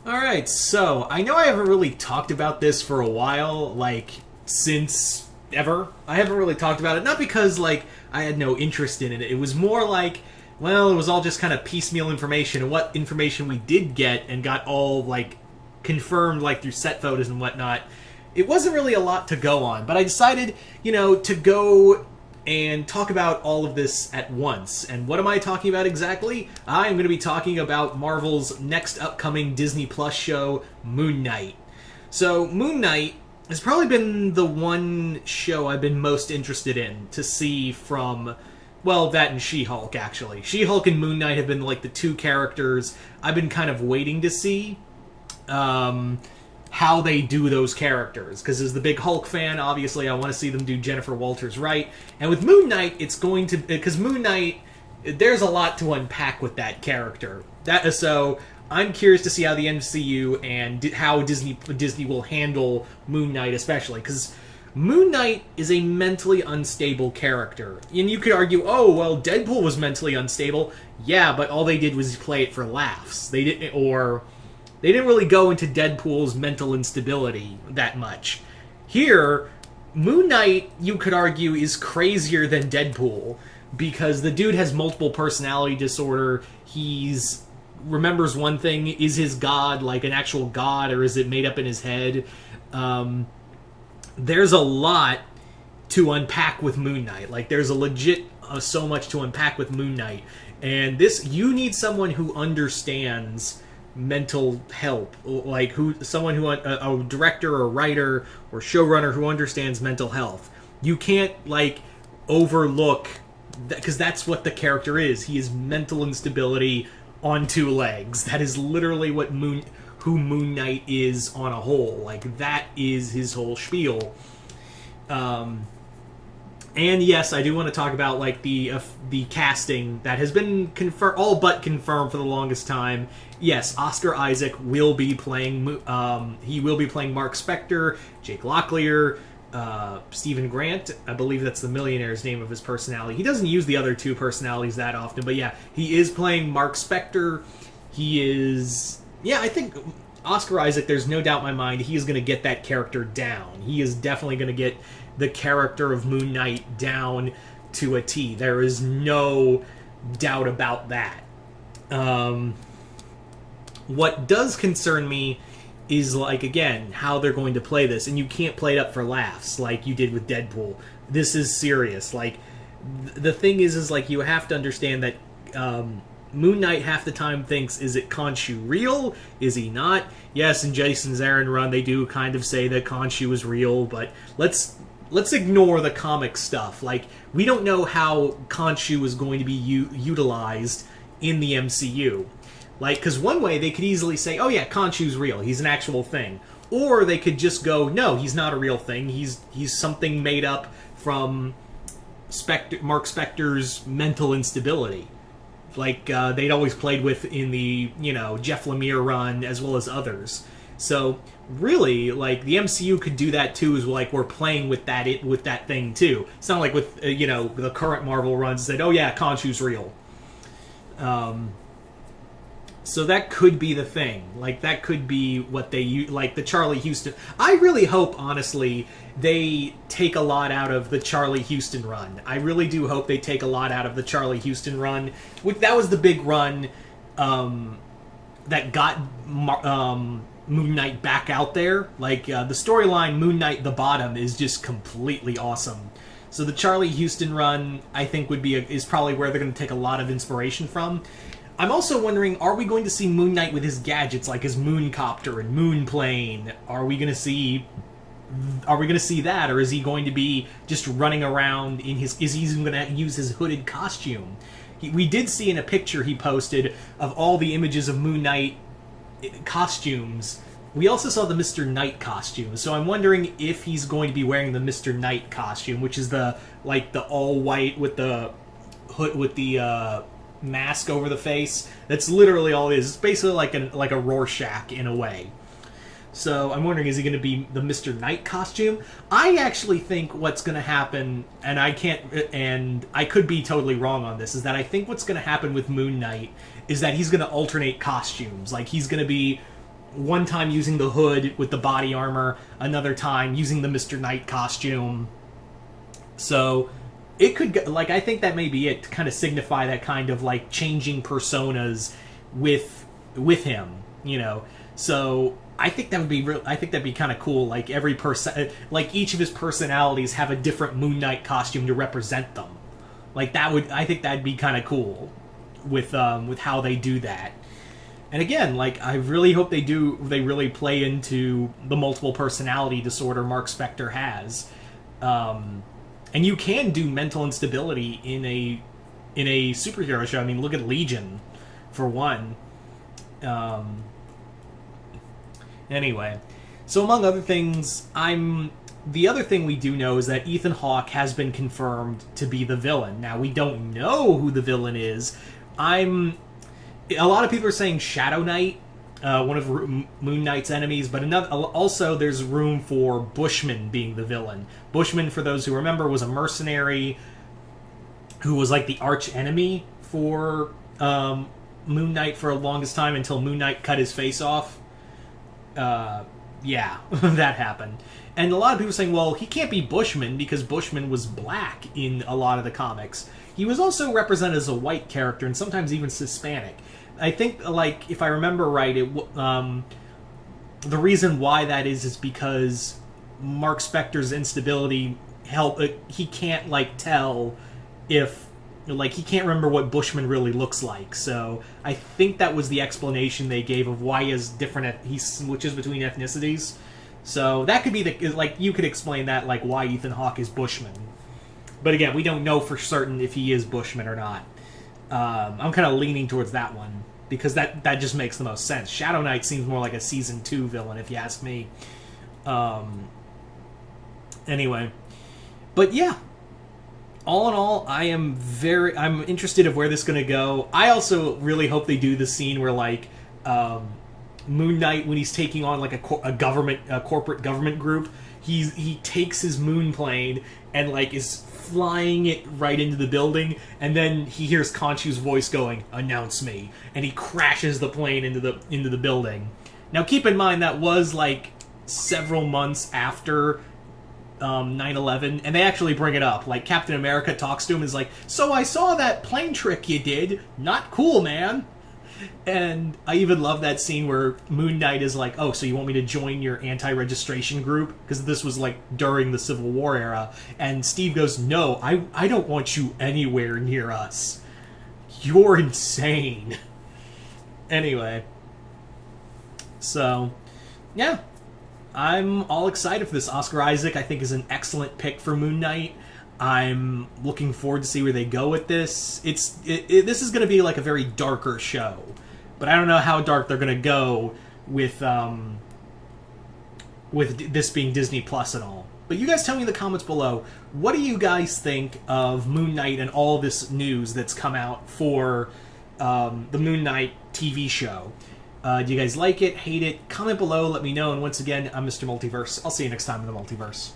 Alright, so I know I haven't really talked about this for a while, like, since ever. I haven't really talked about it, not because, like, I had no interest in it. It was more like, well, it was all just kind of piecemeal information, and what information we did get and got all, like, confirmed, like, through set photos and whatnot. It wasn't really a lot to go on, but I decided, to go and talk about all of this at once. And what am I talking about exactly? I'm going to be talking about Marvel's next upcoming Disney Plus show, Moon Knight. So, Moon Knight has probably been the one show I've been most interested in to see from, well, that and She-Hulk, actually. She-Hulk and Moon Knight have been, like, the two characters I've been kind of waiting to see. How they do those characters, because as the big Hulk fan, obviously I want to see them do Jennifer Walters right. And with Moon Knight, it's going to, because Moon Knight, there's a lot to unpack with that character. So I'm curious to see how the MCU and how Disney will handle Moon Knight, especially because Moon Knight is a mentally unstable character. And you could argue, oh, well, Deadpool was mentally unstable. Yeah, but all they did was play it for laughs. They didn't really go into Deadpool's mental instability that much. Here, Moon Knight, you could argue, is crazier than Deadpool because the dude has multiple personality disorder. He's remembers one thing. Is his god like an actual god, or is it made up in his head? There's a lot to unpack with Moon Knight. Like, there's a legit so much to unpack with Moon Knight. And this, you need someone who understands mental help, like someone who a director or writer or showrunner who understands mental health. You can't like overlook that, because that's what the character is. He is mental instability on two legs. That is literally what who Moon Knight is on a whole. Like, that is his whole spiel. And yes, I do want to talk about like the casting that has been all but confirmed for the longest time. Yes, Oscar Isaac will be playing. He will be playing Mark Spector, Jake Locklear, Stephen Grant. I believe that's the millionaire's name of his personality. He doesn't use the other two personalities that often, but yeah, he is playing Mark Spector. He is. Yeah, I think Oscar Isaac. There's no doubt in my mind he is going to get that character down. He is definitely going to get the character of Moon Knight down to a T. There is no doubt about that. What does concern me is, like, again, how they're going to play this. And you can't play it up for laughs like you did with Deadpool. This is serious. Like, the thing is like, you have to understand that Moon Knight half the time thinks, is it Khonshu real? Is he not? Yes, in Jason's Aaron run, they do kind of say that Khonshu is real, but let's ignore the comic stuff. Like, we don't know how Khonshu is going to be utilized in the MCU. Like, because one way they could easily say, oh yeah, Khonshu's real, he's an actual thing. Or they could just go, no, he's not a real thing, he's something made up from Mark Spector's mental instability. Like, they'd always played with in the, Jeff Lemire run, as well as others. So, really, like, the MCU could do that too, is like, we're playing with that thing too. It's not like with, the current Marvel runs that, oh yeah, Khonshu's real. So that could be the thing. Like, that could be what they use, like the Charlie Houston. I really hope, honestly, they take a lot out of the Charlie Houston run. I really do hope they take a lot out of the Charlie Houston run. That was the big run that got Moon Knight back out there. Like, the storyline Moon Knight the Bottom is just completely awesome. So the Charlie Houston run, I think, is probably where they're going to take a lot of inspiration from. I'm also wondering, are we going to see Moon Knight with his gadgets, like his moon copter and moon plane? Are we going to see that, or is he going to be just running around in his? Is he even going to use his hooded costume? We did see in a picture he posted of all the images of Moon Knight costumes. We also saw the Mr. Knight costume, so I'm wondering if he's going to be wearing the Mr. Knight costume, which is the all white with the hood with the mask over the face. That's literally all it is. It's basically like a Rorschach in a way. So I'm wondering, is he going to be the Mr. Knight costume? I actually think what's going to happen, and I could be totally wrong on this, is that I think what's going to happen with Moon Knight is that he's going to alternate costumes. Like, he's going to be one time using the hood with the body armor, another time using the Mr. Knight costume. So it could go, like, I think that may be it, to kind of signify that kind of like changing personas with him, you know. So I think that would be I think that'd be kind of cool. Like every person, like each of his personalities have a different Moon Knight costume to represent them. Like that would, I think that'd be kind of cool with how they do that. And again, like I really hope they really play into the multiple personality disorder Mark Spector has. And you can do mental instability in a superhero show. I mean, look at Legion, for one. Anyway, so among other things, the other thing we do know is that Ethan Hawke has been confirmed to be the villain. Now, we don't know who the villain is. A lot of people are saying Shadow Knight, one of Moon Knight's enemies, but also there's room for Bushman being the villain. Bushman, for those who remember, was a mercenary who was like the arch enemy for Moon Knight for the longest time until Moon Knight cut his face off. Yeah, that happened. And a lot of people are saying, well, he can't be Bushman because Bushman was black in a lot of the comics. He was also represented as a white character and sometimes even Hispanic. I think, like, if I remember right, the reason why that is because Mark Spector's instability he can't, like, tell if, like, he can't remember what Bushman really looks like. So I think that was the explanation they gave of why he switches between ethnicities. So that could be you could explain that, like, why Ethan Hawke is Bushman. But again, we don't know for certain if he is Bushman or not. I'm kind of leaning towards that one, because that just makes the most sense. Shadow Knight seems more like a Season 2 villain, if you ask me. Anyway. But yeah. All in all, I'm interested of where this is going to go. I also really hope they do the scene where, like, Moon Knight, when he's taking on, like, a corporate government group, he takes his moon plane and, like, is flying it right into the building, and then he hears Khonshu's voice going, "Announce me," and he crashes the plane into the building. Now, keep in mind that was, like, several months after 9/11, and they actually bring it up. Like, Captain America talks to him and is like, "So I saw that plane trick you did. Not cool, man." And I even love that scene where Moon Knight is like, "Oh, so you want me to join your anti-registration group?" Because this was, like, during the Civil War era. And Steve goes, "No, I don't want you anywhere near us. You're insane." Anyway. So, yeah. I'm all excited for this. Oscar Isaac, I think, is an excellent pick for Moon Knight. I'm looking forward to see where they go with this. This is going to be like a very darker show, but I don't know how dark they're going to go with this being Disney Plus and all. But you guys tell me in the comments below, what do you guys think of Moon Knight and all this news that's come out for the Moon Knight TV show? Do you guys like it, hate it? Comment below, let me know. And once again, I'm Mr. Multiverse. I'll see you next time in the Multiverse.